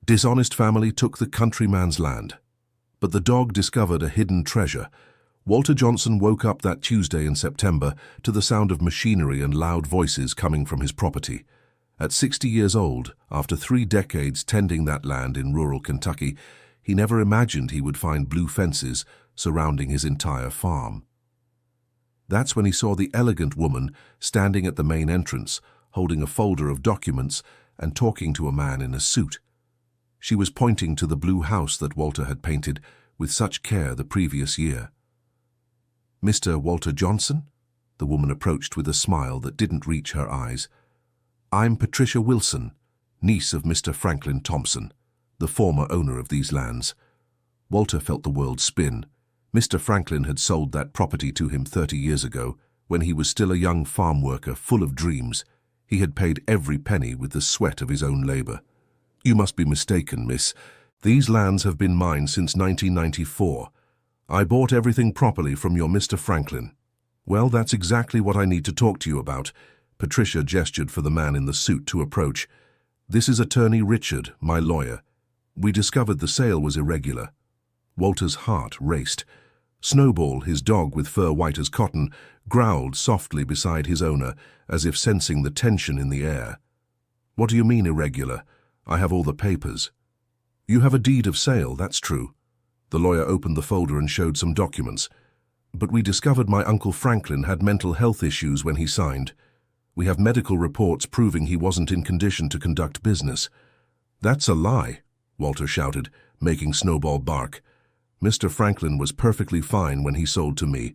Dishonest family took the countryman's land, but the dog discovered a hidden treasure. Walter Johnson woke up that Tuesday in September to the sound of machinery and loud voices coming from his property. At 60 years old, after 3 decades tending that land in rural Kentucky, he never imagined he would find blue fences surrounding his entire farm. That's when he saw the elegant woman standing at the main entrance, holding a folder of documents and talking to a man in a suit. She was pointing to the blue house that Walter had painted with such care the previous year. "Mr. Walter Johnson?" The woman approached with a smile that didn't reach her eyes. "I'm Patricia Wilson, niece of Mr. Franklin Thompson, the former owner of these lands." Walter felt the world spin. Mr. Franklin had sold that property to him 30 years ago, when he was still a young farm worker full of dreams. He had paid every penny with the sweat of his own labor. "You must be mistaken, miss. These lands have been mine since 1994. I bought everything properly from your Mr. Franklin." "Well, that's exactly what I need to talk to you about." Patricia gestured for the man in the suit to approach. "This is Attorney Richard, my lawyer. We discovered the sale was irregular." Walter's heart raced. Snowball, his dog with fur white as cotton, growled softly beside his owner, as if sensing the tension in the air. "What do you mean irregular? I have all the papers." "You have a deed of sale, that's true." The lawyer opened the folder and showed some documents. "But we discovered my Uncle Franklin had mental health issues when he signed. We have medical reports proving he wasn't in condition to conduct business." "That's a lie," Walter shouted, making Snowball bark. "Mr. Franklin was perfectly fine when he sold to me.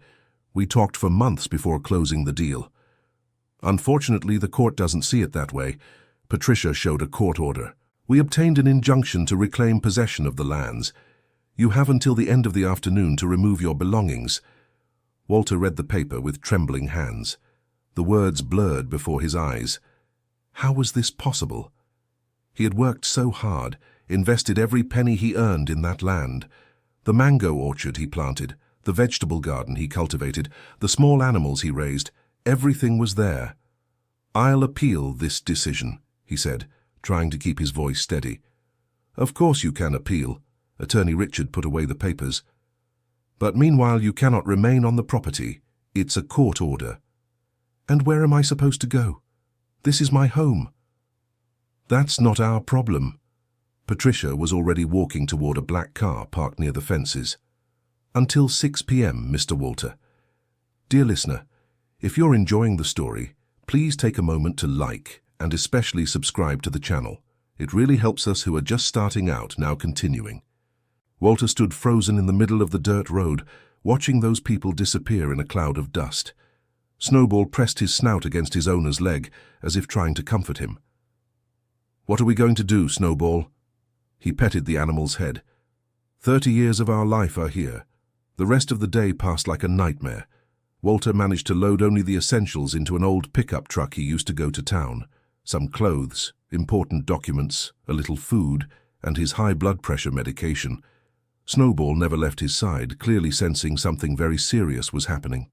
We talked for months before closing the deal." "Unfortunately, the court doesn't see it that way." Patricia showed a court order. "We obtained an injunction to reclaim possession of the lands. You have until the end of the afternoon to remove your belongings." Walter read the paper with trembling hands. The words blurred before his eyes. How was this possible? He had worked so hard, invested every penny he earned in that land. The mango orchard he planted, the vegetable garden he cultivated, the small animals he raised, everything was there. "I'll appeal this decision," he said, trying to keep his voice steady. "Of course you can appeal." Attorney Richard put away the papers. "But meanwhile you cannot remain on the property. It's a court order." "And where am I supposed to go? This is my home." "That's not our problem." Patricia was already walking toward a black car parked near the fences. "Until 6 p.m., Mr. Walter. Dear listener, if you're enjoying the story, please take a moment to like and especially subscribe to the channel. It really helps us who are just starting out now continuing." Walter stood frozen in the middle of the dirt road, watching those people disappear in a cloud of dust. Snowball pressed his snout against his owner's leg, as if trying to comfort him. "What are we going to do, Snowball?" He petted the animal's head. 30 years of our life are here. The rest of the day passed like a nightmare. Walter managed to load only the essentials into an old pickup truck he used to go to town. Some clothes, important documents, a little food, and his high blood pressure medication. Snowball never left his side, clearly sensing something very serious was happening.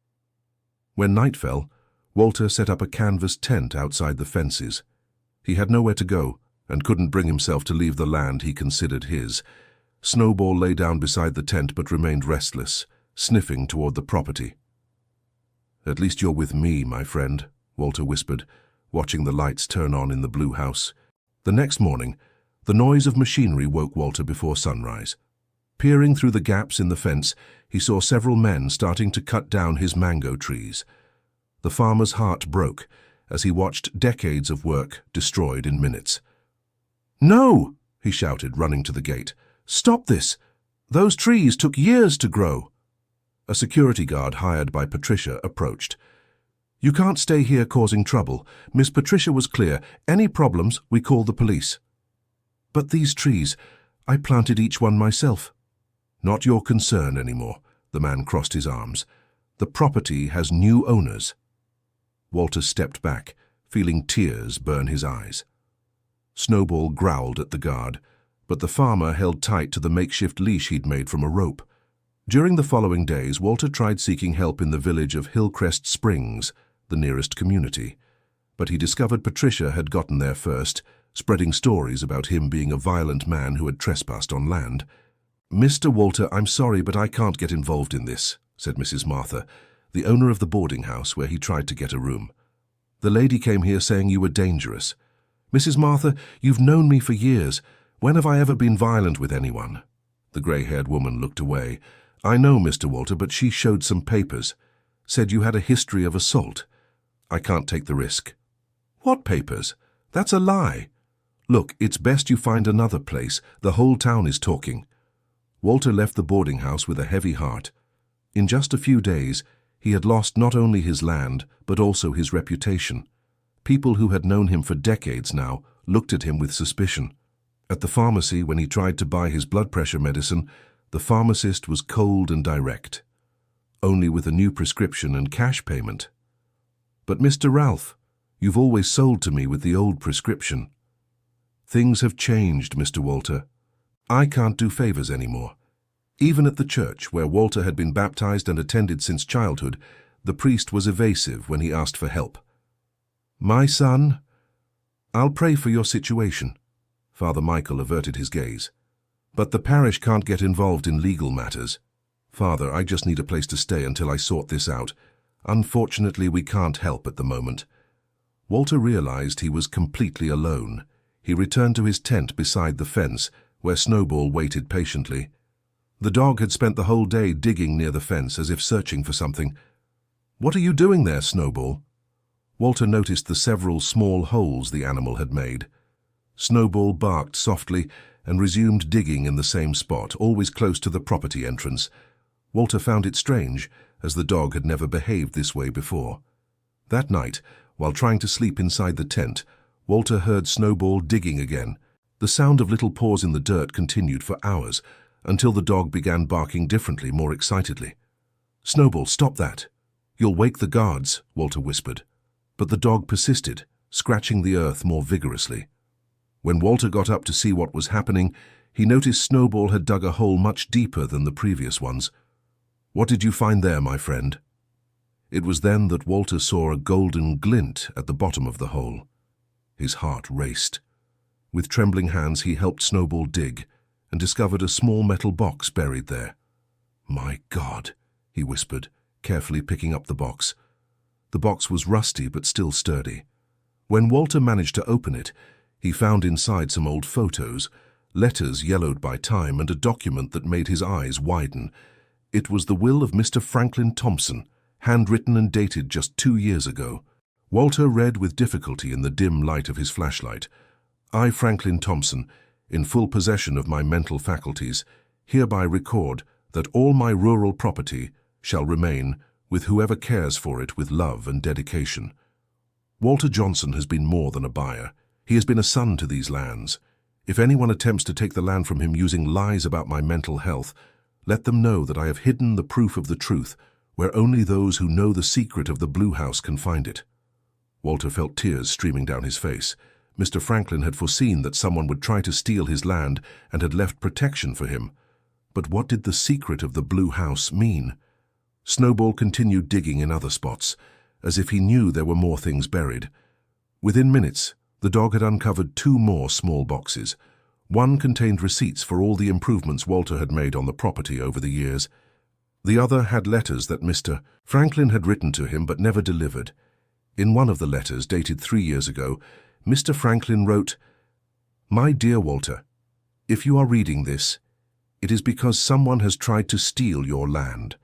When night fell, Walter set up a canvas tent outside the fences. He had nowhere to go and couldn't bring himself to leave the land he considered his. Snowball lay down beside the tent but remained restless, sniffing toward the property. "At least you're with me, my friend," Walter whispered, watching the lights turn on in the blue house. The next morning, the noise of machinery woke Walter before sunrise. Peering through the gaps in the fence, he saw several men starting to cut down his mango trees. The farmer's heart broke as he watched decades of work destroyed in minutes. "No!" he shouted, running to the gate. "Stop this! Those trees took years to grow." A security guard hired by Patricia approached. "You can't stay here causing trouble. Miss Patricia was clear. Any problems, we call the police." "But these trees, I planted each one myself." "Not your concern anymore." The man crossed his arms. "The property has new owners." Walter stepped back, feeling tears burn his eyes. Snowball growled at the guard, but the farmer held tight to the makeshift leash he'd made from a rope. During the following days, Walter tried seeking help in the village of Hillcrest Springs, the nearest community. But he discovered Patricia had gotten there first, spreading stories about him being a violent man who had trespassed on land. "Mr. Walter, I'm sorry, but I can't get involved in this," said Mrs. Martha, the owner of the boarding house where he tried to get a room. "The lady came here saying you were dangerous. Mrs. Martha, you've known me for years. When have I ever been violent with anyone?" The grey-haired woman looked away. "I know, Mr. Walter, but she showed some papers. Said you had a history of assault. I can't take the risk." "What papers? That's a lie." "Look, it's best you find another place. The whole town is talking." Walter left the boarding house with a heavy heart. In just a few days, he had lost not only his land, but also his reputation. People who had known him for decades now looked at him with suspicion. At the pharmacy, when he tried to buy his blood pressure medicine, the pharmacist was cold and direct. Only with a new prescription and cash payment. "But Mr. Ralph, you've always sold to me with the old prescription." "Things have changed, Mr. Walter. I can't do favors anymore." Even at the church, where Walter had been baptized and attended since childhood, the priest was evasive when he asked for help. "My son, I'll pray for your situation." Father Michael averted his gaze. "But the parish can't get involved in legal matters." "Father, I just need a place to stay until I sort this out. Unfortunately, we can't help at the moment." Walter realized he was completely alone. He returned to his tent beside the fence, where Snowball waited patiently. The dog had spent the whole day digging near the fence as if searching for something. "What are you doing there, Snowball?" Walter noticed the several small holes the animal had made. Snowball barked softly and resumed digging in the same spot, always close to the property entrance. Walter found it strange, as the dog had never behaved this way before. That night, while trying to sleep inside the tent, Walter heard Snowball digging again. The sound of little paws in the dirt continued for hours, until the dog began barking differently, more excitedly. "Snowball, stop that. You'll wake the guards," Walter whispered. But the dog persisted, scratching the earth more vigorously. When Walter got up to see what was happening, he noticed Snowball had dug a hole much deeper than the previous ones. "What did you find there, my friend?" It was then that Walter saw a golden glint at the bottom of the hole. His heart raced. With trembling hands, he helped Snowball dig and discovered a small metal box buried there. "My God," he whispered, carefully picking up the box. The box was rusty but still sturdy. When Walter managed to open it, he found inside some old photos, letters yellowed by time, and a document that made his eyes widen. It was the will of Mr. Franklin Thompson, handwritten and dated just 2 years ago. Walter read with difficulty in the dim light of his flashlight. "I, Franklin Thompson, in full possession of my mental faculties, hereby record that all my rural property shall remain with whoever cares for it with love and dedication." Walter Johnson has been more than a buyer. He has been a son to these lands. If anyone attempts to take the land from him using lies about my mental health, let them know that I have hidden the proof of the truth, where only those who know the secret of the Blue House can find it. Walter felt tears streaming down his face. Mr. Franklin had foreseen that someone would try to steal his land and had left protection for him. But what did the secret of the Blue House mean? Snowball continued digging in other spots, as if he knew there were more things buried. Within minutes, the dog had uncovered 2 more small boxes. One contained receipts for all the improvements Walter had made on the property over the years. The other had letters that Mr. Franklin had written to him but never delivered. In one of the letters, dated 3 years ago, Mr. Franklin wrote, "My dear Walter, if you are reading this, it is because someone has tried to steal your land.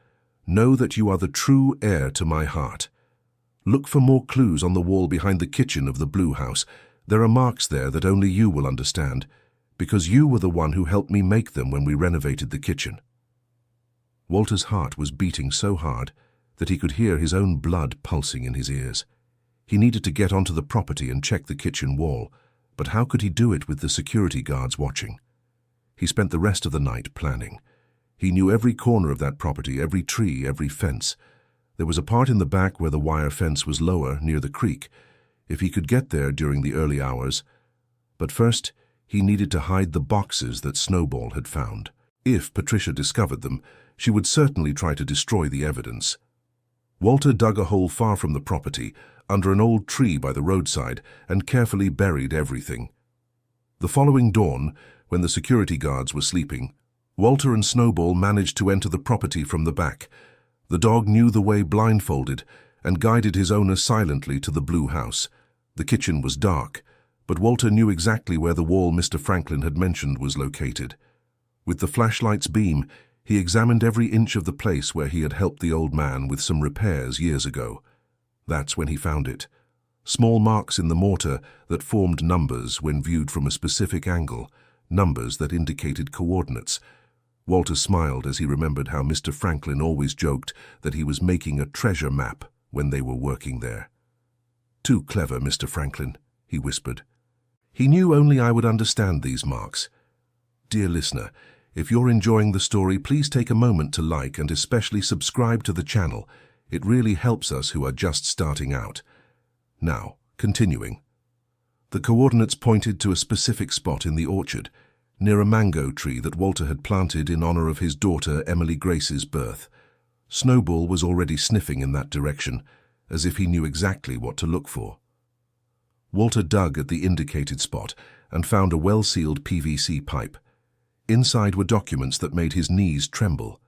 Know that you are the true heir to my heart. Look for more clues on the wall behind the kitchen of the Blue House. There are marks there that only you will understand, because you were the one who helped me make them when we renovated the kitchen." Walter's heart was beating so hard that he could hear his own blood pulsing in his ears. He needed to get onto the property and check the kitchen wall, but how could he do it with the security guards watching? He spent the rest of the night planning. He knew every corner of that property, every tree, every fence. There was a part in the back where the wire fence was lower, near the creek. If he could get there during the early hours. But first, he needed to hide the boxes that Snowball had found. If Patricia discovered them, she would certainly try to destroy the evidence. Walter dug a hole far from the property, under an old tree by the roadside, and carefully buried everything. The following dawn, when the security guards were sleeping, Walter and Snowball managed to enter the property from the back. The dog knew the way blindfolded and guided his owner silently to the blue house. The kitchen was dark, but Walter knew exactly where the wall Mr. Franklin had mentioned was located. With the flashlight's beam, he examined every inch of the place where he had helped the old man with some repairs years ago. That's when he found it. Small marks in the mortar that formed numbers when viewed from a specific angle, numbers that indicated coordinates. Walter smiled as he remembered how Mr. Franklin always joked that he was making a treasure map when they were working there. "Too clever, Mr. Franklin," he whispered. "He knew only I would understand these marks." Dear listener, if you're enjoying the story, please take a moment to like and especially subscribe to the channel. It really helps us who are just starting out. Now, continuing. The coordinates pointed to a specific spot in the orchard, near a mango tree that Walter had planted in honor of his daughter Emily Grace's birth. Snowball was already sniffing in that direction, as if he knew exactly what to look for. Walter dug at the indicated spot and found a well-sealed PVC pipe. Inside were documents that made his knees tremble.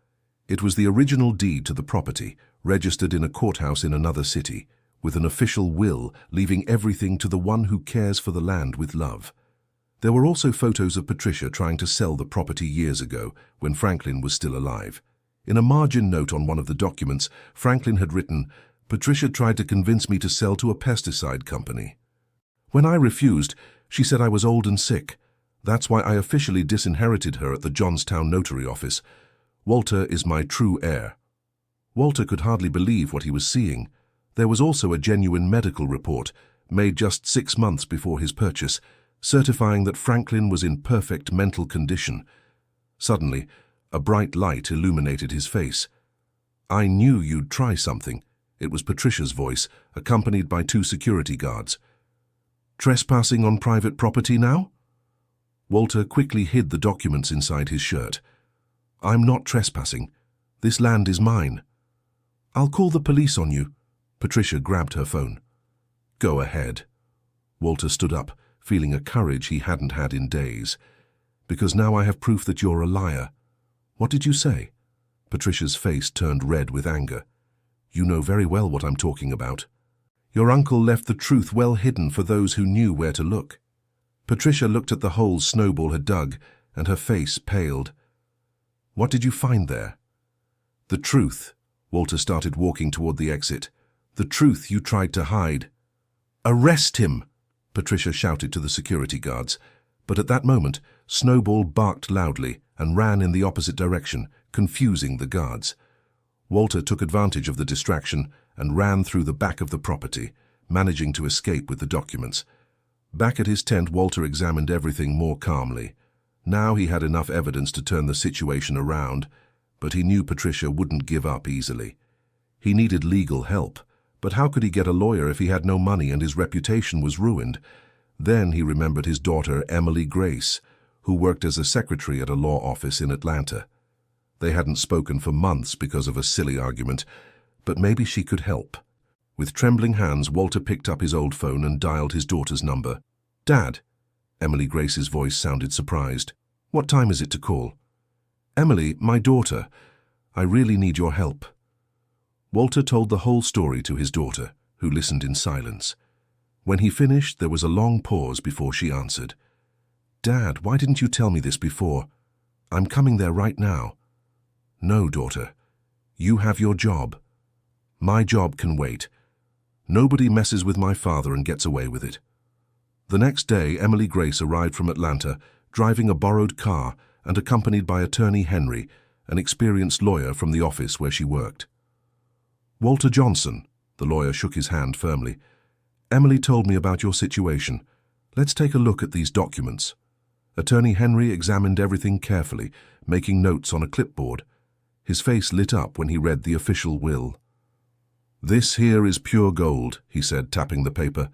It was the original deed to the property, registered in a courthouse in another city, with an official will leaving everything to the one who cares for the land with love. There were also photos of Patricia trying to sell the property years ago, when Franklin was still alive. In a margin note on one of the documents, Franklin had written, "Patricia tried to convince me to sell to a pesticide company. When I refused, she said I was old and sick. That's why I officially disinherited her at the Johnstown notary office. Walter is my true heir." Walter could hardly believe what he was seeing. There was also a genuine medical report, made just 6 months before his purchase, certifying that Franklin was in perfect mental condition. Suddenly, a bright light illuminated his face. "I knew you'd try something." It was Patricia's voice, accompanied by 2 security guards. "Trespassing on private property now?" Walter quickly hid the documents inside his shirt. "I'm not trespassing. This land is mine." "I'll call the police on you." Patricia grabbed her phone. "Go ahead." Walter stood up, feeling a courage he hadn't had in days. "Because now I have proof that you're a liar." "What did you say?" Patricia's face turned red with anger. "You know very well what I'm talking about. Your uncle left the truth well hidden for those who knew where to look." Patricia looked at the holes Snowball had dug, and her face paled. "What did you find there?" "The truth." Walter started walking toward the exit. "The truth you tried to hide." "Arrest him!" Patricia shouted to the security guards. But at that moment, Snowball barked loudly and ran in the opposite direction, confusing the guards. Walter took advantage of the distraction and ran through the back of the property, managing to escape with the documents. Back at his tent, Walter examined everything more calmly. Now he had enough evidence to turn the situation around, but he knew Patricia wouldn't give up easily. He needed legal help, but how could he get a lawyer if he had no money and his reputation was ruined? Then he remembered his daughter, Emily Grace, who worked as a secretary at a law office in Atlanta. They hadn't spoken for months because of a silly argument, but maybe she could help. With trembling hands, Walter picked up his old phone and dialed his daughter's number. "Dad." Emily Grace's voice sounded surprised. "What time is it to call?" "Emily, my daughter. I really need your help." Walter told the whole story to his daughter, who listened in silence. When he finished, there was a long pause before she answered. "Dad, why didn't you tell me this before? I'm coming there right now." "No, daughter. You have your job. My job can wait. Nobody messes with my father and gets away with it." The next day, Emily Grace arrived from Atlanta, driving a borrowed car and accompanied by attorney Henry, an experienced lawyer from the office where she worked. "Walter Johnson," the lawyer shook his hand firmly. "Emily told me about your situation. Let's take a look at these documents." Attorney Henry examined everything carefully, making notes on a clipboard. His face lit up when he read the official will. "This here is pure gold," he said, tapping the paper.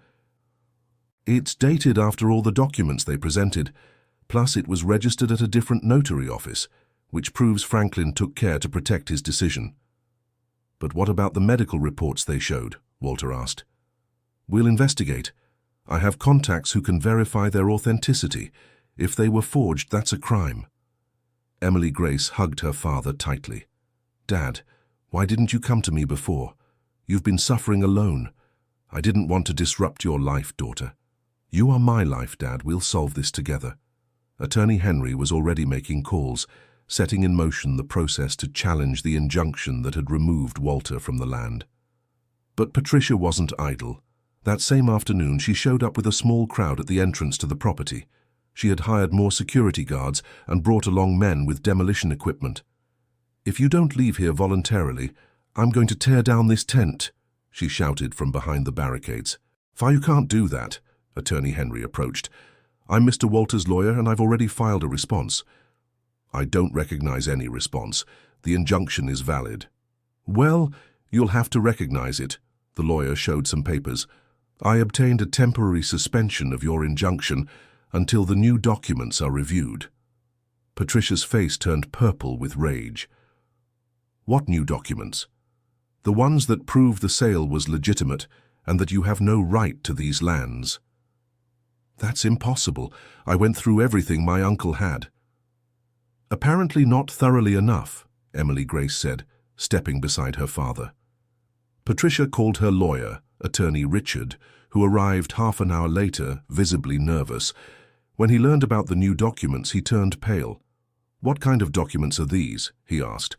"It's dated after all the documents they presented, plus it was registered at a different notary office, which proves Franklin took care to protect his decision." "But what about the medical reports they showed?" Walter asked. "We'll investigate. I have contacts who can verify their authenticity. If they were forged, that's a crime." Emily Grace hugged her father tightly. "Dad, why didn't you come to me before? You've been suffering alone. I didn't want to disrupt your life, daughter." "You are my life, Dad. We'll solve this together." Attorney Henry was already making calls, setting in motion the process to challenge the injunction that had removed Walter from the land. But Patricia wasn't idle. That same afternoon, she showed up with a small crowd at the entrance to the property. She had hired more security guards and brought along men with demolition equipment. "If you don't leave here voluntarily, I'm going to tear down this tent," she shouted from behind the barricades. "You can't do that," Attorney Henry approached. "I'm Mr. Walter's lawyer and I've already filed a response." "I don't recognize any response. The injunction is valid." "Well, you'll have to recognize it." The lawyer showed some papers. "I obtained a temporary suspension of your injunction until the new documents are reviewed." Patricia's face turned purple with rage. "What new documents?" "The ones that prove the sale was legitimate and that you have no right to these lands." "That's impossible. I went through everything my uncle had." "Apparently not thoroughly enough," Emily Grace said, stepping beside her father. Patricia called her lawyer, Attorney Richard, who arrived half an hour later, visibly nervous. When he learned about the new documents, he turned pale. "What kind of documents are these?" he asked.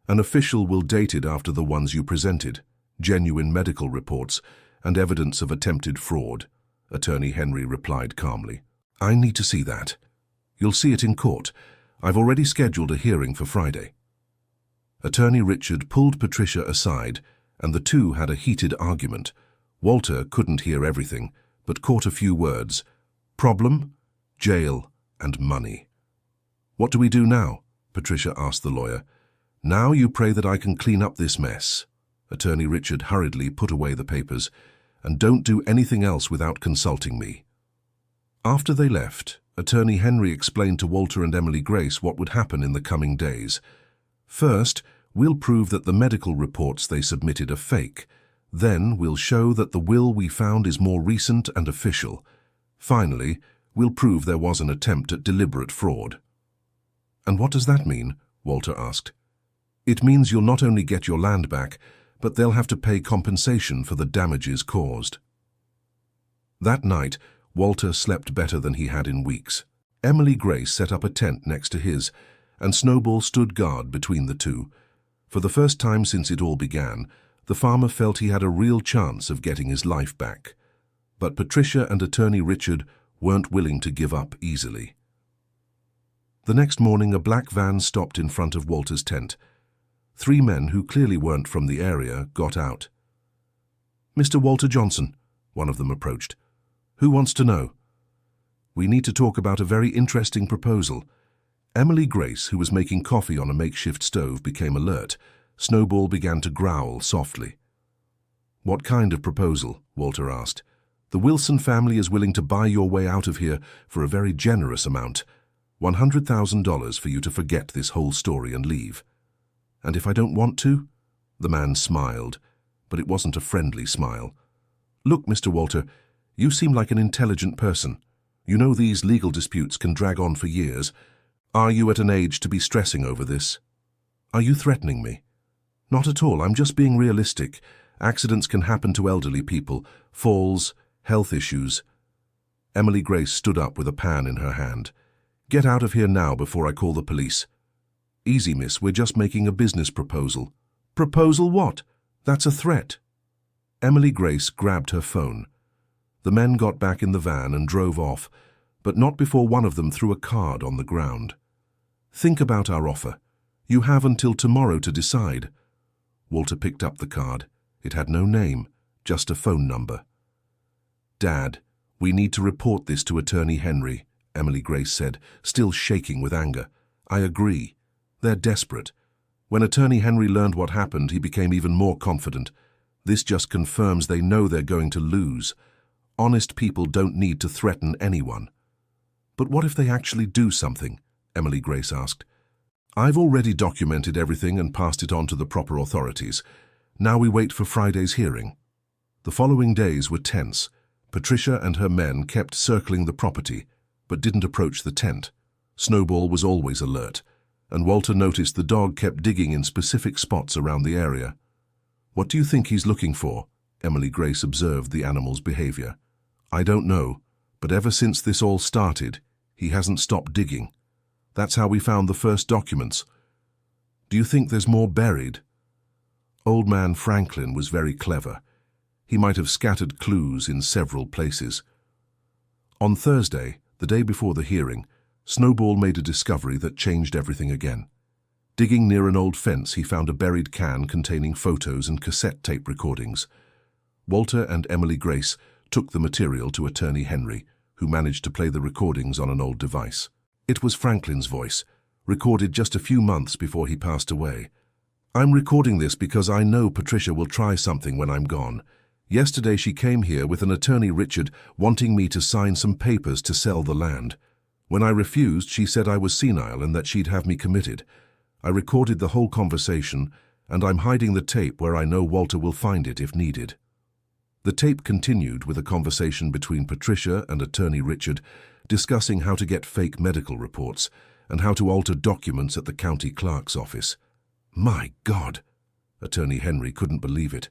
"An official will date it after the ones you presented, genuine medical reports and evidence of attempted fraud," Attorney Henry replied calmly. "I need to see that. You'll see it in court. I've already scheduled a hearing for Friday." Attorney Richard pulled Patricia aside, and the two had a heated argument. Walter couldn't hear everything, but caught a few words. "Problem, jail, and money." "What do we do now?" Patricia asked the lawyer. "Now you pray that I can clean up this mess." Attorney Richard hurriedly put away the papers. "And don't do anything else without consulting me." After they left, Attorney Henry explained to Walter and Emily Grace what would happen in the coming days. "First, we'll prove that the medical reports they submitted are fake. Then we'll show that the will we found is more recent and official. Finally, we'll prove there was an attempt at deliberate fraud." "And what does that mean?" Walter asked. "It means you'll not only get your land back, but they'll have to pay compensation for the damages caused." That night, Walter slept better than he had in weeks. Emily Grace set up a tent next to his, and Snowball stood guard between the two. For the first time since it all began, the farmer felt he had a real chance of getting his life back. But Patricia and Attorney Richard weren't willing to give up easily. The next morning, a black van stopped in front of Walter's tent. 3 men who clearly weren't from the area got out. "Mr. Walter Johnson," one of them approached. "Who wants to know?" "We need to talk about a very interesting proposal." Emily Grace, who was making coffee on a makeshift stove, became alert. Snowball began to growl softly. "What kind of proposal?" Walter asked. "The Wilson family is willing to buy your way out of here for a very generous amount. $100,000 for you to forget this whole story and leave." "And if I don't want to?" The man smiled, but it wasn't a friendly smile. "Look, Mr. Walter, you seem like an intelligent person. You know these legal disputes can drag on for years. Are you at an age to be stressing over this?" "Are you threatening me?" "Not at all. I'm just being realistic. Accidents can happen to elderly people, falls, health issues." Emily Grace stood up with a pan in her hand. "Get out of here now before I call the police." "Easy, miss. We're just making a business proposal." "Proposal what? That's a threat." Emily Grace grabbed her phone. The men got back in the van and drove off, but not before one of them threw a card on the ground. "Think about our offer. You have until tomorrow to decide." Walter picked up the card. It had no name, just a phone number. "Dad, we need to report this to Attorney Henry," Emily Grace said, still shaking with anger. "I agree. They're desperate." When Attorney Henry learned what happened, he became even more confident. "This just confirms they know they're going to lose. Honest people don't need to threaten anyone." "But what if they actually do something?" Emily Grace asked. "I've already documented everything and passed it on to the proper authorities. Now we wait for Friday's hearing." The following days were tense. Patricia and her men kept circling the property, but didn't approach the tent. Snowball was always alert, and Walter noticed the dog kept digging in specific spots around the area. "What do you think he's looking for?" Emily Grace observed the animal's behavior. "I don't know, but ever since this all started, he hasn't stopped digging. That's how we found the first documents. Do you think there's more buried?" Old man Franklin was very clever. He might have scattered clues in several places. On Thursday, the day before the hearing, Snowball made a discovery that changed everything again. Digging near an old fence, he found a buried can containing photos and cassette tape recordings. Walter and Emily Grace took the material to Attorney Henry, who managed to play the recordings on an old device. It was Franklin's voice, recorded just a few months before he passed away. "I'm recording this because I know Patricia will try something when I'm gone. Yesterday she came here with an attorney, Richard, wanting me to sign some papers to sell the land. When I refused, she said I was senile and that she'd have me committed. I recorded the whole conversation, and I'm hiding the tape where I know Walter will find it if needed." The tape continued with a conversation between Patricia and attorney Richard, discussing how to get fake medical reports and how to alter documents at the county clerk's office. "My God!" Attorney Henry couldn't believe it.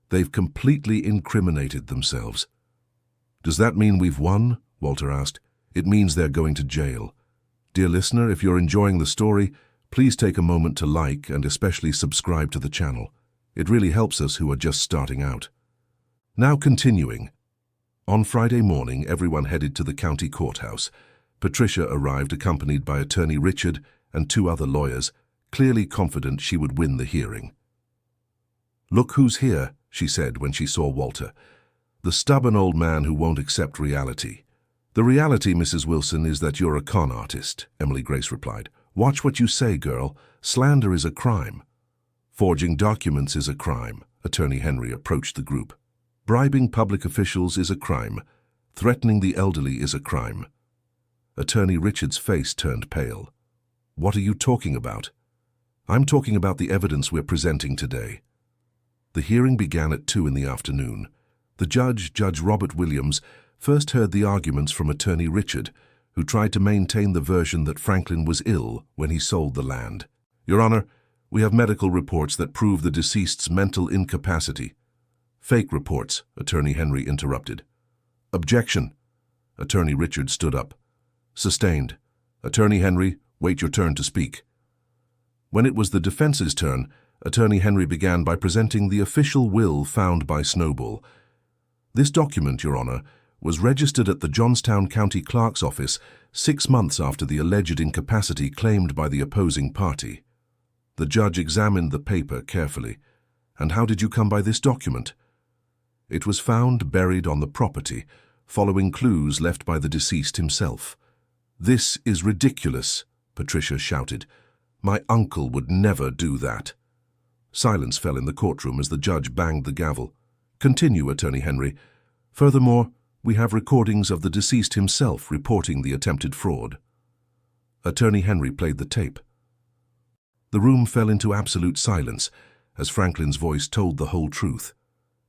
"They've completely incriminated themselves." "Does that mean we've won?" Walter asked. "It means they're going to jail." Dear listener, if you're enjoying the story, please take a moment to like and especially subscribe to the channel. It really helps us who are just starting out. Now continuing. On Friday morning, everyone headed to the county courthouse. Patricia arrived accompanied by attorney Richard and 2 other lawyers, clearly confident she would win the hearing. "Look who's here," she said when she saw Walter. "The stubborn old man who won't accept reality." "The reality, Mrs. Wilson, is that you're a con artist," Emily Grace replied. "Watch what you say, girl. Slander is a crime." "Forging documents is a crime," Attorney Henry approached the group. "Bribing public officials is a crime. Threatening the elderly is a crime." Attorney Richard's face turned pale. "What are you talking about?" "I'm talking about the evidence we're presenting today." The hearing began at 2 in the afternoon. The judge, Judge Robert Williams, first heard the arguments from attorney Richard, who tried to maintain the version that Franklin was ill when he sold the land. "Your Honor, we have medical reports that prove the deceased's mental incapacity." "Fake reports," Attorney Henry interrupted. "Objection." Attorney Richard stood up. "Sustained. Attorney Henry, wait your turn to speak." When it was the defense's turn, Attorney Henry began by presenting the official will found by Snowball. "This document, Your Honor, was registered at the Johnstown County Clerk's office 6 months after the alleged incapacity claimed by the opposing party." The judge examined the paper carefully. "And how did you come by this document?" "It was found buried on the property, following clues left by the deceased himself." "This is ridiculous," Patricia shouted. "My uncle would never do that." Silence fell in the courtroom as the judge banged the gavel. "Continue, Attorney Henry. Furthermore, we have recordings of the deceased himself reporting the attempted fraud." Attorney Henry played the tape. The room fell into absolute silence as Franklin's voice told the whole truth.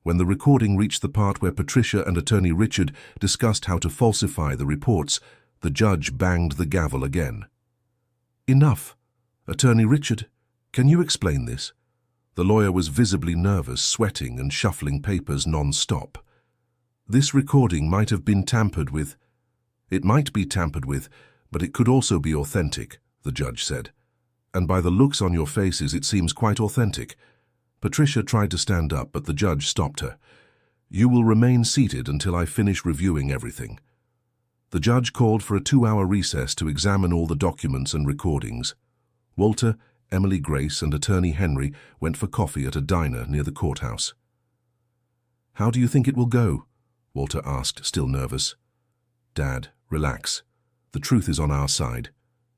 When the recording reached the part where Patricia and Attorney Richard discussed how to falsify the reports, the judge banged the gavel again. "Enough. Attorney Richard, can you explain this?" The lawyer was visibly nervous, sweating and shuffling papers non-stop. "This recording might have been tampered with." "It might be tampered with, but it could also be authentic," the judge said. "And by the looks on your faces, it seems quite authentic." Patricia tried to stand up, but the judge stopped her. "You will remain seated until I finish reviewing everything." The judge called for a 2-hour recess to examine all the documents and recordings. Walter, Emily Grace, and Attorney Henry went for coffee at a diner near the courthouse. "How do you think it will go?" Walter asked, still nervous. "Dad, relax. The truth is on our side."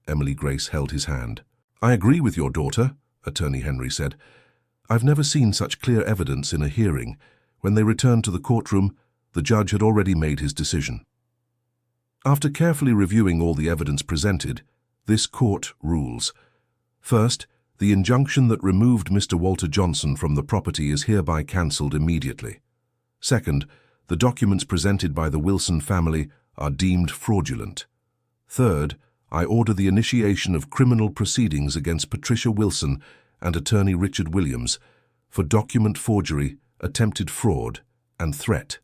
Emily Grace held his hand. "I agree with your daughter," Attorney Henry said. "I've never seen such clear evidence in a hearing." When they returned to the courtroom, the judge had already made his decision. After carefully reviewing all the evidence presented, this court rules. First, the injunction that removed Mr. Walter Johnson from the property is hereby cancelled immediately. Second, The documents presented by the Wilson family are deemed fraudulent. Third, I order the initiation of criminal proceedings against Patricia Wilson and attorney Richard Williams for document forgery, attempted fraud, and threat.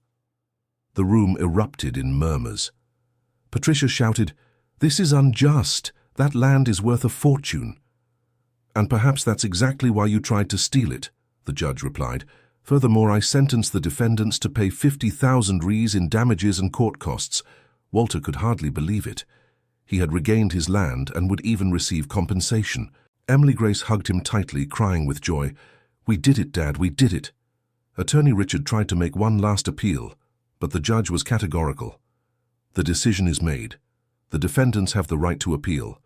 The room erupted in murmurs. Patricia shouted, "This is unjust. That land is worth a fortune." "And perhaps that's exactly why you tried to steal it," the judge replied. "Furthermore, I sentenced the defendants to pay 50,000 Rs in damages and court costs." Walter could hardly believe it. He had regained his land and would even receive compensation. Emily Grace hugged him tightly, crying with joy. "We did it, Dad, we did it." Attorney Richard tried to make one last appeal, but the judge was categorical. "The decision is made. The defendants have the right to appeal,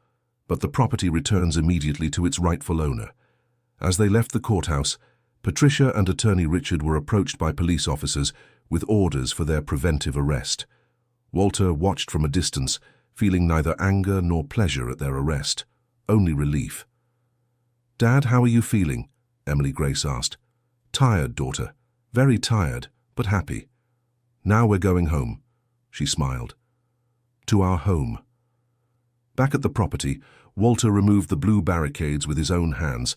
but the property returns immediately to its rightful owner." As they left the courthouse, Patricia and attorney Richard were approached by police officers with orders for their preventive arrest. Walter watched from a distance, feeling neither anger nor pleasure at their arrest, only relief. "Dad, how are you feeling?" Emily Grace asked. "Tired, daughter. Very tired, but happy." "Now we're going home," she smiled. "To our home." Back at the property, Walter removed the blue barricades with his own hands,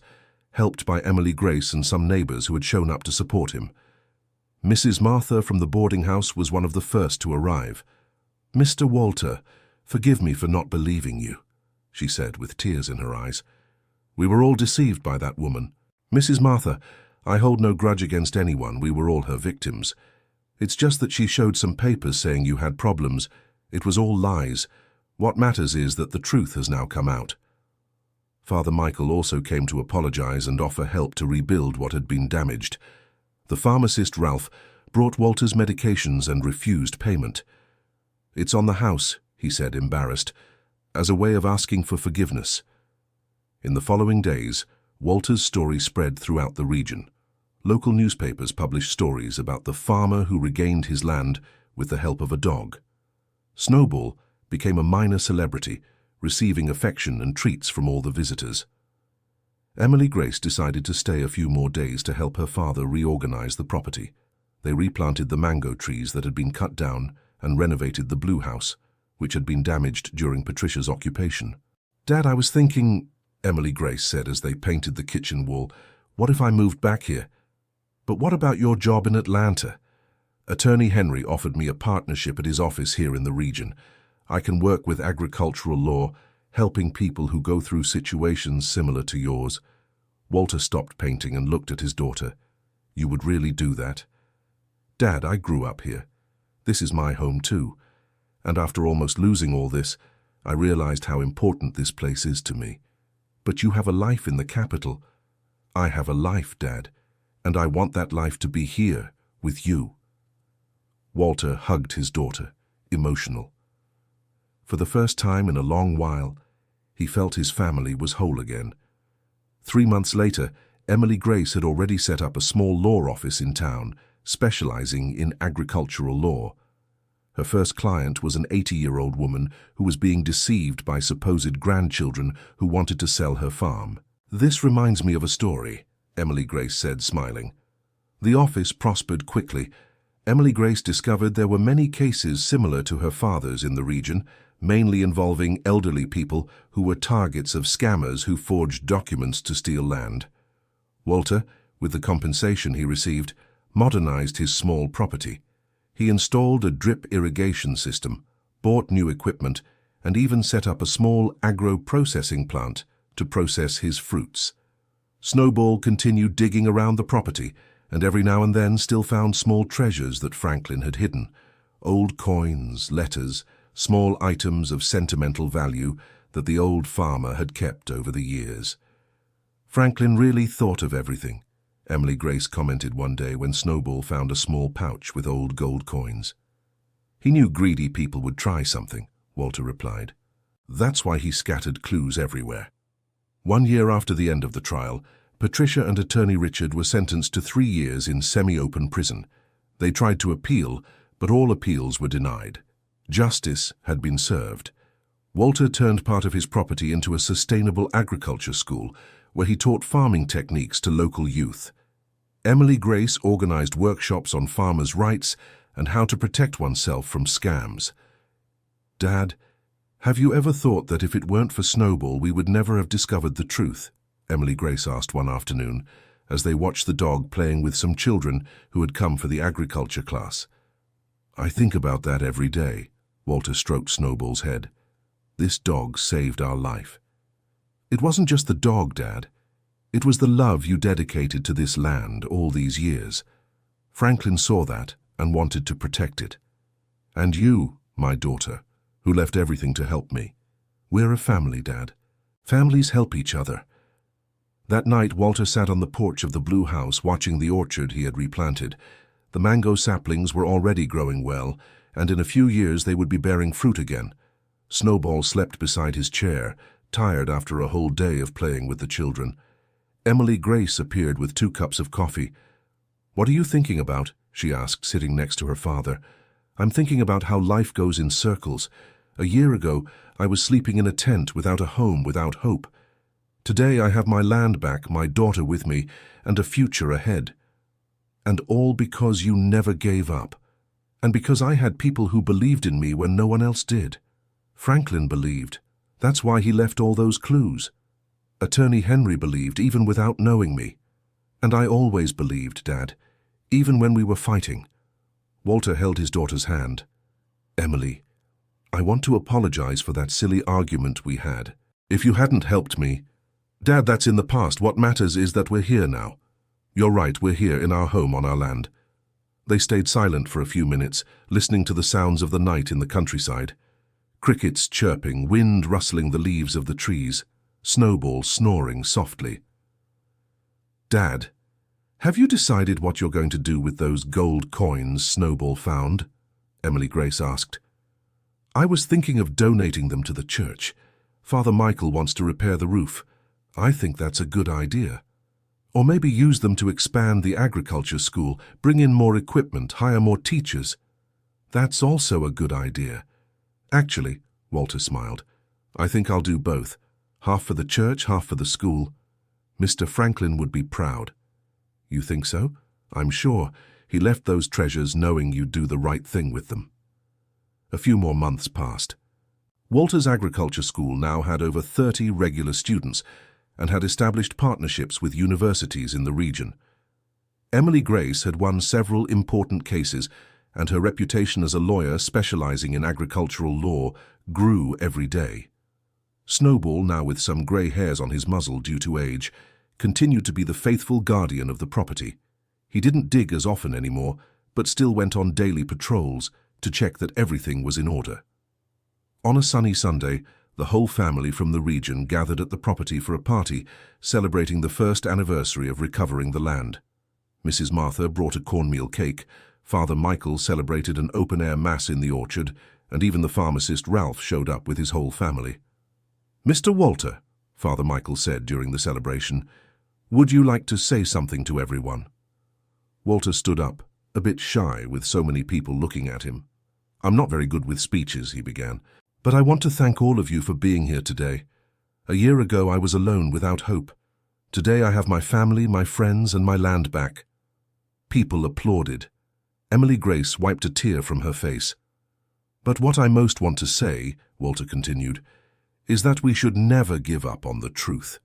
helped by Emily Grace and some neighbors who had shown up to support him. Mrs. Martha from the boarding house was one of the first to arrive. "Mr. Walter, forgive me for not believing you," she said with tears in her eyes. "We were all deceived by that woman. Mrs. Martha, I hold no grudge against anyone. We were all her victims. It's just that she showed some papers saying you had problems. It was all lies. What matters is that the truth has now come out." Father Michael also came to apologize and offer help to rebuild what had been damaged. The pharmacist Ralph brought Walter's medications and refused payment. "It's on the house," he said, embarrassed, as a way of asking for forgiveness. In the following days, Walter's story spread throughout the region. Local newspapers published stories about the farmer who regained his land with the help of a dog. Snowball became a minor celebrity, receiving affection and treats from all the visitors. Emily Grace decided to stay a few more days to help her father reorganize the property. They replanted the mango trees that had been cut down and renovated the blue house, which had been damaged during Patricia's occupation. "Dad, I was thinking," Emily Grace said as they painted the kitchen wall, "what if I moved back here? But what about your job in Atlanta? Attorney Henry offered me a partnership at his office here in the region. I can work with agricultural law, helping people who go through situations similar to yours." Walter stopped painting and looked at his daughter. "You would really do that?" "Dad, I grew up here. This is my home too. And after almost losing all this, I realized how important this place is to me. But you have a life in the capital." "I have a life, Dad, and I want that life to be here, with you." Walter hugged his daughter, emotional. For the first time in a long while, he felt his family was whole again. 3 months later, Emily Grace had already set up a small law office in town, specializing in agricultural law. Her first client was an 80-year-old woman who was being deceived by supposed grandchildren who wanted to sell her farm. "This reminds me of a story," Emily Grace said, smiling. The office prospered quickly. Emily Grace discovered there were many cases similar to her father's in the region, mainly involving elderly people who were targets of scammers who forged documents to steal land. Walter, with the compensation he received, modernized his small property. He installed a drip irrigation system, bought new equipment, and even set up a small agro-processing plant to process his fruits. Snowball continued digging around the property, and every now and then still found small treasures that Franklin had hidden. Old coins, letters, small items of sentimental value that the old farmer had kept over the years. "Franklin really thought of everything," Emily Grace commented one day when Snowball found a small pouch with old gold coins. "He knew greedy people would try something," Walter replied. "That's why he scattered clues everywhere." 1 year after the end of the trial, Patricia and attorney Richard were sentenced to 3 years in semi-open prison. They tried to appeal, but all appeals were denied. Justice had been served. Walter turned part of his property into a sustainable agriculture school, where he taught farming techniques to local youth. Emily Grace organized workshops on farmers' rights and how to protect oneself from scams. Dad, have you ever thought that if it weren't for Snowball, we would never have discovered the truth? Emily Grace asked one afternoon, as they watched the dog playing with some children who had come for the agriculture class. I think about that every day, Walter stroked Snowball's head. This dog saved our life. It wasn't just the dog, Dad. It was the love you dedicated to this land all these years. Franklin saw that and wanted to protect it. And you, my daughter, who left everything to help me. We're a family, Dad. Families help each other. That night, Walter sat on the porch of the blue house watching the orchard he had replanted. The mango saplings were already growing well, and in a few years they would be bearing fruit again. Snowball slept beside his chair, tired after a whole day of playing with the children. Emily Grace appeared with 2 cups of coffee. "What are you thinking about?" she asked, sitting next to her father. "I'm thinking about how life goes in circles. A year ago, I was sleeping in a tent without a home, without hope. Today I have my land back, my daughter with me, and a future ahead. And all because you never gave up. And because I had people who believed in me when no one else did. Franklin believed. That's why he left all those clues. Attorney Henry believed, even without knowing me. And I always believed, Dad, even when we were fighting." Walter held his daughter's hand. "Emily, I want to apologize for that silly argument we had. If you hadn't helped me—" "Dad, that's in the past. What matters is that we're here now. You're right, we're here in our home on our land." They stayed silent for a few minutes, listening to the sounds of the night in the countryside. Crickets chirping, wind rustling the leaves of the trees, Snowball snoring softly. "Dad, have you decided what you're going to do with those gold coins Snowball found?" Emily Grace asked. "I was thinking of donating them to the church. Father Michael wants to repair the roof. I think that's a good idea. Or maybe use them to expand the agriculture school, bring in more equipment, hire more teachers. That's also a good idea. Actually," Walter smiled, "I think I'll do both. Half for the church, half for the school. Mr. Franklin would be proud." "You think so?" "I'm sure. He left those treasures knowing you'd do the right thing with them." A few more months passed. Walter's agriculture school now had over 30 regular students and had established partnerships with universities in the region. Emily Grace had won several important cases, and her reputation as a lawyer specializing in agricultural law grew every day. Snowball, now with some grey hairs on his muzzle due to age, continued to be the faithful guardian of the property. He didn't dig as often anymore, but still went on daily patrols to check that everything was in order. On a sunny Sunday, the whole family from the region gathered at the property for a party celebrating the first anniversary of recovering the land. Mrs. Martha brought a cornmeal cake, Father Michael celebrated an open-air mass in the orchard, and even the pharmacist Ralph showed up with his whole family. "Mr. Walter," Father Michael said during the celebration, "would you like to say something to everyone?" Walter stood up, a bit shy with so many people looking at him. "I'm not very good with speeches," he began, "but I want to thank all of you for being here today. A year ago I was alone without hope. Today I have my family, my friends, and my land back." People applauded. Emily Grace wiped a tear from her face. "But what I most want to say," Walter continued, "is that we should never give up on the truth.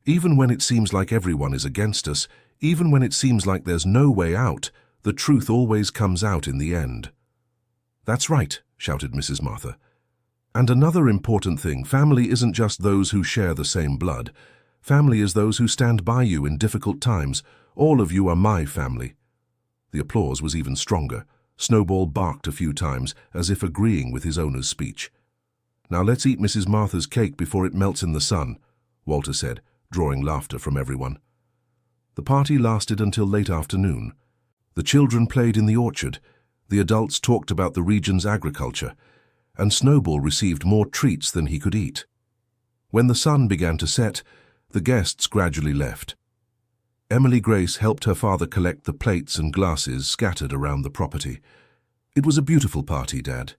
Even when it seems like everyone is against us, even when it seems like there's no way out, the truth always comes out in the end." "That's right," shouted Mrs. Martha. "And another important thing, family isn't just those who share the same blood. Family is those who stand by you in difficult times. All of you are my family." The applause was even stronger. Snowball barked a few times, as if agreeing with his owner's speech. "Now let's eat Mrs. Martha's cake before it melts in the sun," Walter said, drawing laughter from everyone. The party lasted until late afternoon. The children played in the orchard, the adults talked about the region's agriculture, and Snowball received more treats than he could eat. When the sun began to set, the guests gradually left. Emily Grace helped her father collect the plates and glasses scattered around the property. "It was a beautiful party, Dad.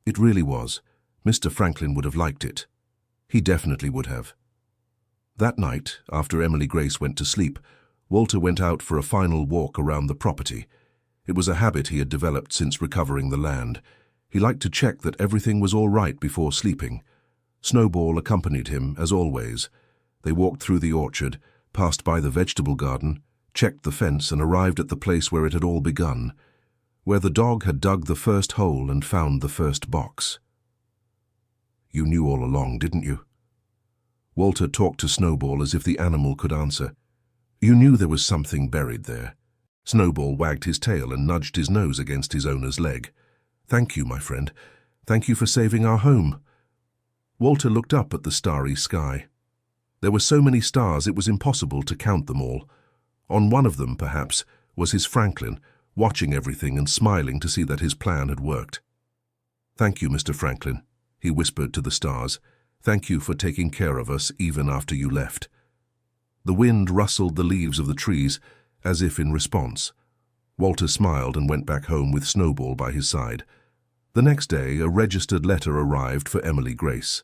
It really was. Mr. Franklin would have liked it. He definitely would have." That night, after Emily Grace went to sleep, Walter went out for a final walk around the property. It was a habit he had developed since recovering the land. He liked to check that everything was all right before sleeping. Snowball accompanied him, as always. They walked through the orchard, passed by the vegetable garden, checked the fence and arrived at the place where it had all begun, where the dog had dug the first hole and found the first box. "You knew all along, didn't you?" Walter talked to Snowball as if the animal could answer. "You knew there was something buried there." Snowball wagged his tail and nudged his nose against his owner's leg. "Thank you, my friend. Thank you for saving our home." Walter looked up at the starry sky. There were so many stars it was impossible to count them all. On one of them, perhaps, was his Franklin, watching everything and smiling to see that his plan had worked. "Thank you, Mr. Franklin," he whispered to the stars. "Thank you for taking care of us even after you left." The wind rustled the leaves of the trees, as if in response. Walter smiled and went back home with Snowball by his side. The next day, a registered letter arrived for Emily Grace.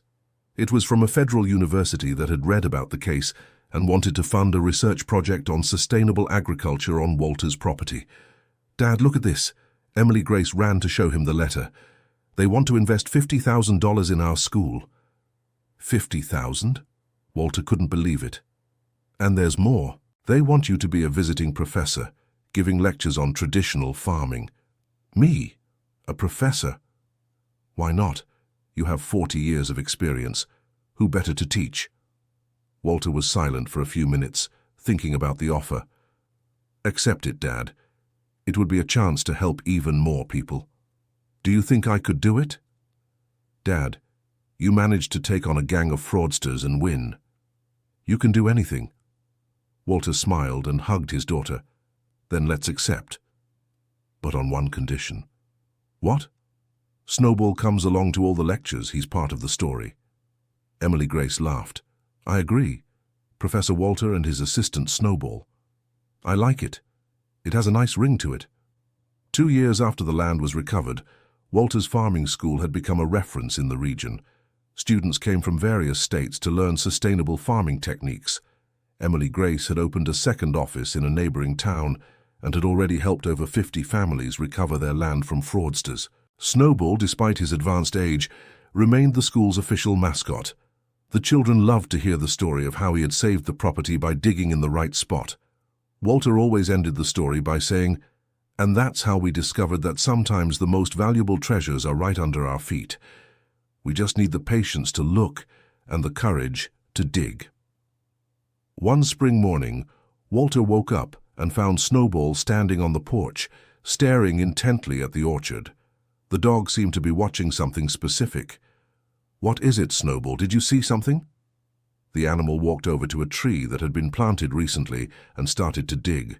It was from a federal university that had read about the case and wanted to fund a research project on sustainable agriculture on Walter's property. "Dad, look at this." Emily Grace ran to show him the letter. "They want to invest $50,000 in our school." 50,000? Walter couldn't believe it. "And there's more. They want you to be a visiting professor, giving lectures on traditional farming." "Me? A professor?" "Why not? You have 40 years of experience. Who better to teach?" Walter was silent for a few minutes, thinking about the offer. "Accept it, Dad. It would be a chance to help even more people." "Do you think I could do it?" "Dad, you managed to take on a gang of fraudsters and win. You can do anything." Walter smiled and hugged his daughter. "Then let's accept. But on one condition." "What?" "Snowball comes along to all the lectures. He's part of the story." Emily Grace laughed. "I agree. Professor Walter and his assistant Snowball. I like it. It has a nice ring to it." 2 years after the land was recovered, Walter's farming school had become a reference in the region. Students came from various states to learn sustainable farming techniques. Emily Grace had opened a second office in a neighboring town and had already helped over 50 families recover their land from fraudsters. Snowball, despite his advanced age, remained the school's official mascot. The children loved to hear the story of how he had saved the property by digging in the right spot. Walter always ended the story by saying, "And that's how we discovered that sometimes the most valuable treasures are right under our feet. We just need the patience to look and the courage to dig." One spring morning, Walter woke up and found Snowball standing on the porch, staring intently at the orchard. The dog seemed to be watching something specific. "What is it, Snowball? Did you see something?" The animal walked over to a tree that had been planted recently and started to dig.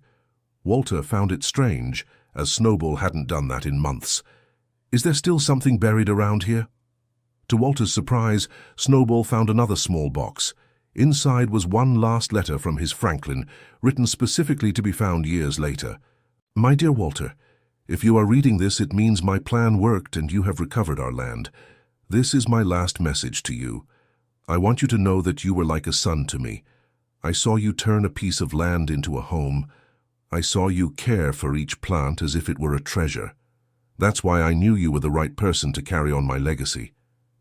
Walter found it strange, as Snowball hadn't done that in months. "Is there still something buried around here?" To Walter's surprise, Snowball found another small box. Inside was one last letter from his Franklin, written specifically to be found years later. "My dear Walter, if you are reading this, it means my plan worked and you have recovered our land. This is my last message to you. I want you to know that you were like a son to me. I saw you turn a piece of land into a home. I saw you care for each plant as if it were a treasure. That's why I knew you were the right person to carry on my legacy.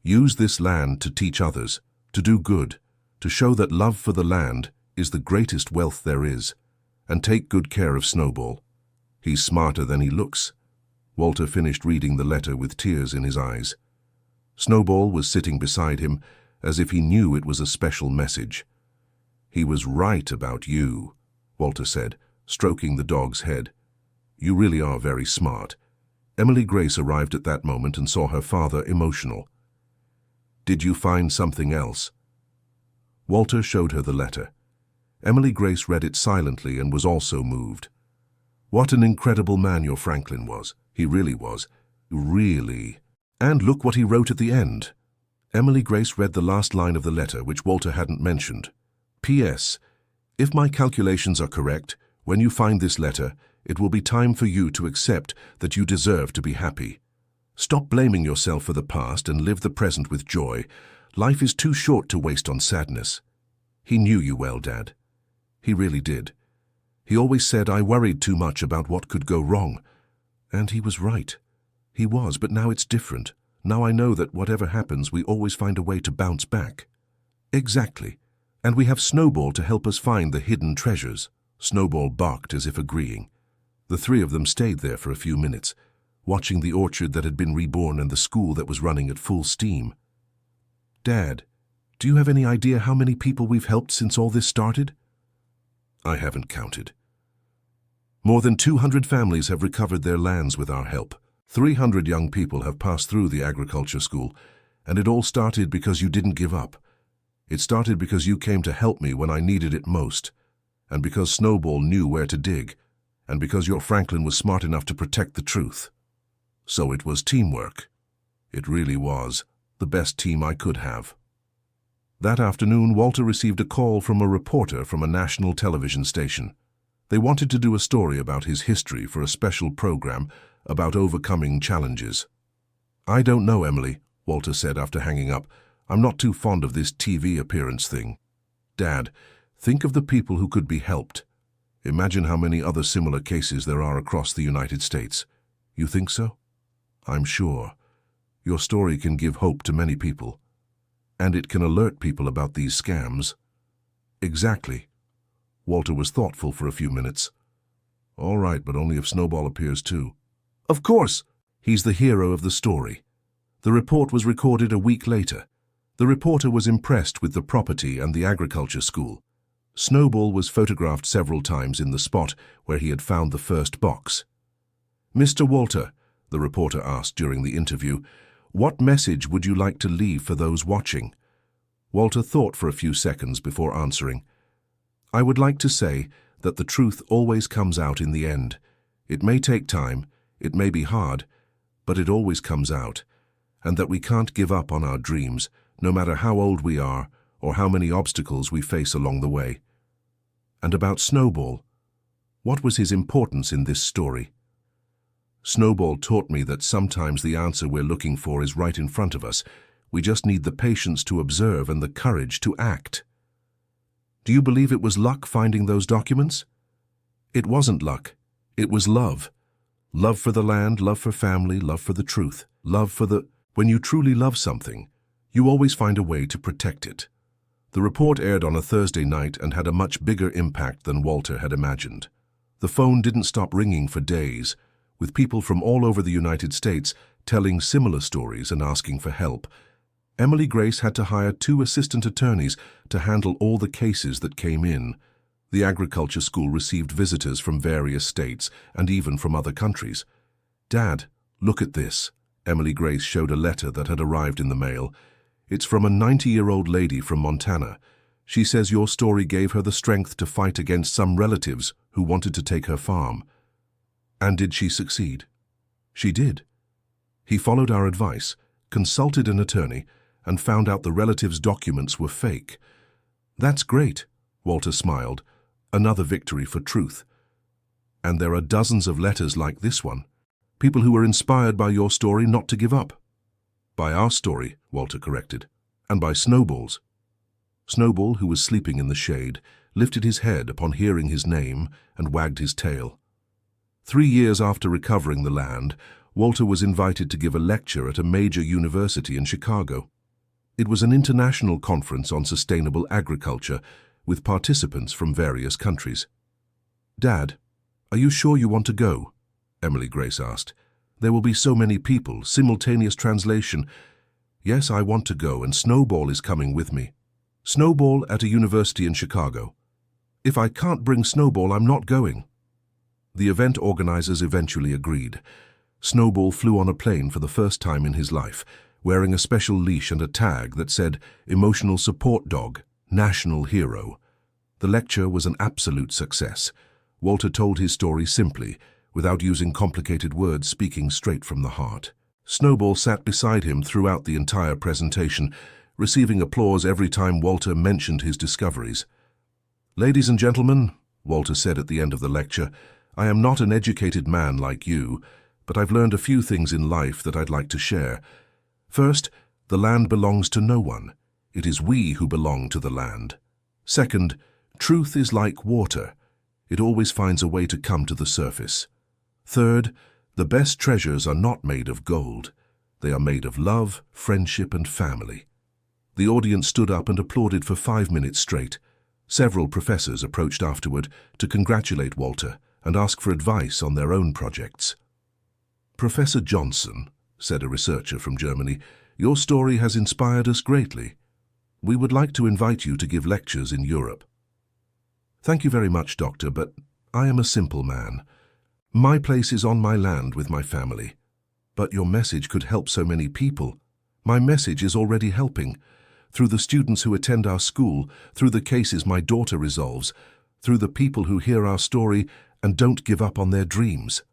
Use this land to teach others, to do good, to show that love for the land is the greatest wealth there is. And take good care of Snowball. He's smarter than he looks." Walter finished reading the letter with tears in his eyes. Snowball was sitting beside him, as if he knew it was a special message. "He was right about you," Walter said, stroking the dog's head. "You really are very smart." Emily Grace arrived at that moment and saw her father emotional. "Did you find something else?" Walter showed her the letter. Emily Grace read it silently and was also moved. "What an incredible man your Franklin was. He really was. Really. And look what he wrote at the end." Emily Grace read the last line of the letter, which Walter hadn't mentioned. "P.S. If my calculations are correct, when you find this letter, it will be time for you to accept that you deserve to be happy. Stop blaming yourself for the past and live the present with joy. Life is too short to waste on sadness." He knew you well, Dad. He really did. He always said I worried too much about what could go wrong. And he was right. He was, but now it's different. Now I know that whatever happens, we always find a way to bounce back. Exactly. And we have Snowball to help us find the hidden treasures. Snowball barked as if agreeing. The three of them stayed there for a few minutes, watching the orchard that had been reborn and the school that was running at full steam. Dad, do you have any idea how many people we've helped since all this started? I haven't counted. More than 200 families have recovered their lands with our help. 300 young people have passed through the agriculture school, and it all started because you didn't give up. It started because you came to help me when I needed it most, and because Snowball knew where to dig, and because your Franklin was smart enough to protect the truth. So it was teamwork. It really was the best team I could have. That afternoon, Walter received a call from a reporter from a national television station. They wanted to do a story about his history for a special program about overcoming challenges. I don't know, Emily, Walter said after hanging up. I'm not too fond of this TV appearance thing. Dad, think of the people who could be helped. Imagine how many other similar cases there are across the United States. You think so? I'm sure. Your story can give hope to many people. And it can alert people about these scams. Exactly. Walter was thoughtful for a few minutes. All right, but only if Snowball appears too. Of course! He's the hero of the story. The report was recorded a week later. The reporter was impressed with the property and the agriculture school. Snowball was photographed several times in the spot where he had found the first box. Mr. Walter, the reporter asked during the interview, what message would you like to leave for those watching? Walter thought for a few seconds before answering. I would like to say that the truth always comes out in the end. It may take time, it may be hard, but it always comes out, and that we can't give up on our dreams, no matter how old we are or how many obstacles we face along the way. And about Snowball, what was his importance in this story? Snowball taught me that sometimes the answer we're looking for is right in front of us. We just need the patience to observe and the courage to act. Do you believe it was luck finding those documents? It wasn't luck. It was love. Love for the land, love for family, love for the truth, love for the... When you truly love something, you always find a way to protect it. The report aired on a Thursday night and had a much bigger impact than Walter had imagined. The phone didn't stop ringing for days, with people from all over the United States telling similar stories and asking for help. Emily Grace had to hire 2 assistant attorneys to handle all the cases that came in. The agriculture school received visitors from various states and even from other countries. Dad, look at this. Emily Grace showed a letter that had arrived in the mail. It's from a 90-year-old lady from Montana. She says your story gave her the strength to fight against some relatives who wanted to take her farm. And did she succeed? She did. He followed our advice, consulted an attorney, and found out the relatives' documents were fake. That's great, Walter smiled. Another victory for truth. And there are dozens of letters like this one. People who were inspired by your story not to give up. By our story, Walter corrected, and by Snowball's. Snowball, who was sleeping in the shade, lifted his head upon hearing his name and wagged his tail. 3 years after recovering the land, Walter was invited to give a lecture at a major university in Chicago. It was an international conference on sustainable agriculture with participants from various countries. Dad, are you sure you want to go? Emily Grace asked. There will be so many people, simultaneous translation. Yes, I want to go, and Snowball is coming with me. Snowball at a university in Chicago. If I can't bring Snowball, I'm not going. The event organizers eventually agreed. Snowball flew on a plane for the first time in his life, wearing a special leash and a tag that said, Emotional Support Dog, National Hero. The lecture was an absolute success. Walter told his story simply, without using complicated words, speaking straight from the heart. Snowball sat beside him throughout the entire presentation, receiving applause every time Walter mentioned his discoveries. Ladies and gentlemen, Walter said at the end of the lecture, I am not an educated man like you, but I've learned a few things in life that I'd like to share. First, the land belongs to no one. It is we who belong to the land. Second, truth is like water. It always finds a way to come to the surface. Third, The best treasures are not made of gold. They are made of love, friendship, and family. The audience stood up and applauded for 5 minutes straight. Several professors approached afterward to congratulate Walter and ask for advice on their own projects. "Professor Johnson," said a researcher from Germany, "your story has inspired us greatly. We would like to invite you to give lectures in Europe." "Thank you very much, Doctor, but I am a simple man. My place is on my land with my family. But your message could help so many people. My message is already helping. Through the students who attend our school, through the cases my daughter resolves, through the people who hear our story and don't give up on their dreams."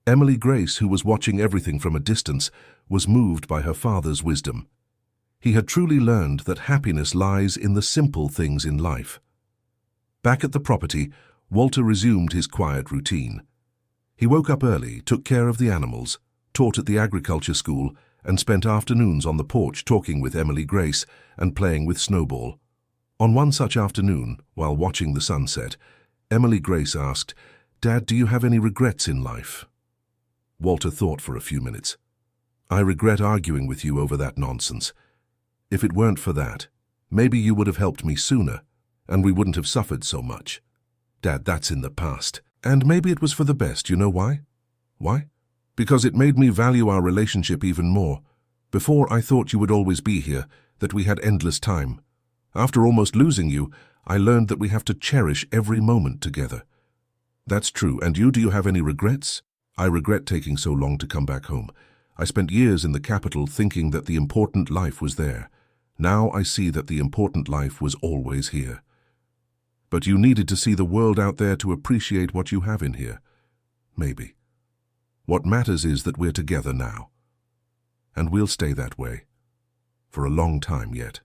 Emily Grace, who was watching everything from a distance, was moved by her father's wisdom. He had truly learned that happiness lies in the simple things in life. Back at the property, Walter resumed his quiet routine. He woke up early, took care of the animals, taught at the agriculture school, and spent afternoons on the porch talking with Emily Grace and playing with Snowball. On one such afternoon, while watching the sunset, Emily Grace asked, "Dad, do you have any regrets in life?" Walter thought for a few minutes. "I regret arguing with you over that nonsense. If it weren't for that, maybe you would have helped me sooner, and we wouldn't have suffered so much. Dad, that's in the past. And maybe it was for the best, you know why? Why? Because it made me value our relationship even more. Before, I thought you would always be here, that we had endless time. After almost losing you, I learned that we have to cherish every moment together." "That's true. And you, do you have any regrets?" "I regret taking so long to come back home. I spent years in the capital thinking that the important life was there. Now I see that the important life was always here." "But you needed to see the world out there to appreciate what you have in here." "Maybe. What matters is that we're together now. And we'll stay that way. For a long time yet."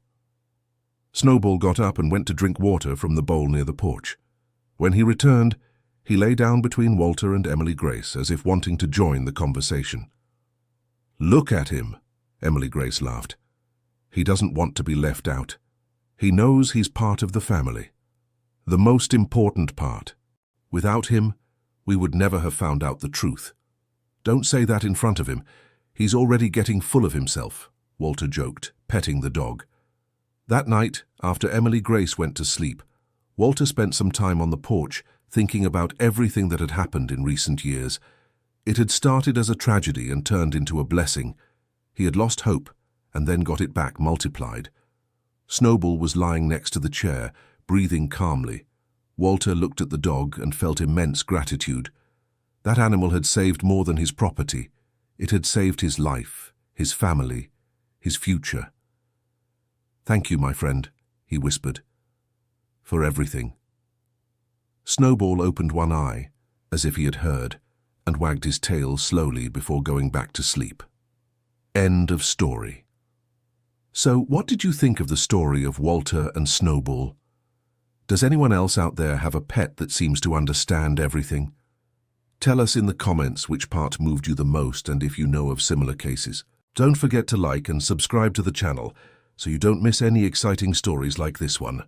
Snowball got up and went to drink water from the bowl near the porch. When he returned, he lay down between Walter and Emily Grace as if wanting to join the conversation. "Look at him," Emily Grace laughed. "He doesn't want to be left out. He knows he's part of the family. The most important part. Without him, we would never have found out the truth." "Don't say that in front of him. He's already getting full of himself," Walter joked, petting the dog. That night, after Emily Grace went to sleep, Walter spent some time on the porch thinking about everything that had happened in recent years. It had started as a tragedy and turned into a blessing. He had lost hope and then got it back multiplied. Snowball was lying next to the chair, breathing calmly. Walter looked at the dog and felt immense gratitude. That animal had saved more than his property. It had saved his life, his family, his future. "Thank you, my friend," he whispered, "for everything." Snowball opened one eye, as if he had heard, and wagged his tail slowly before going back to sleep. End of story. So, what did you think of the story of Walter and Snowball? Does anyone else out there have a pet that seems to understand everything? Tell us in the comments which part moved you the most and if you know of similar cases. Don't forget to like and subscribe to the channel so you don't miss any exciting stories like this one.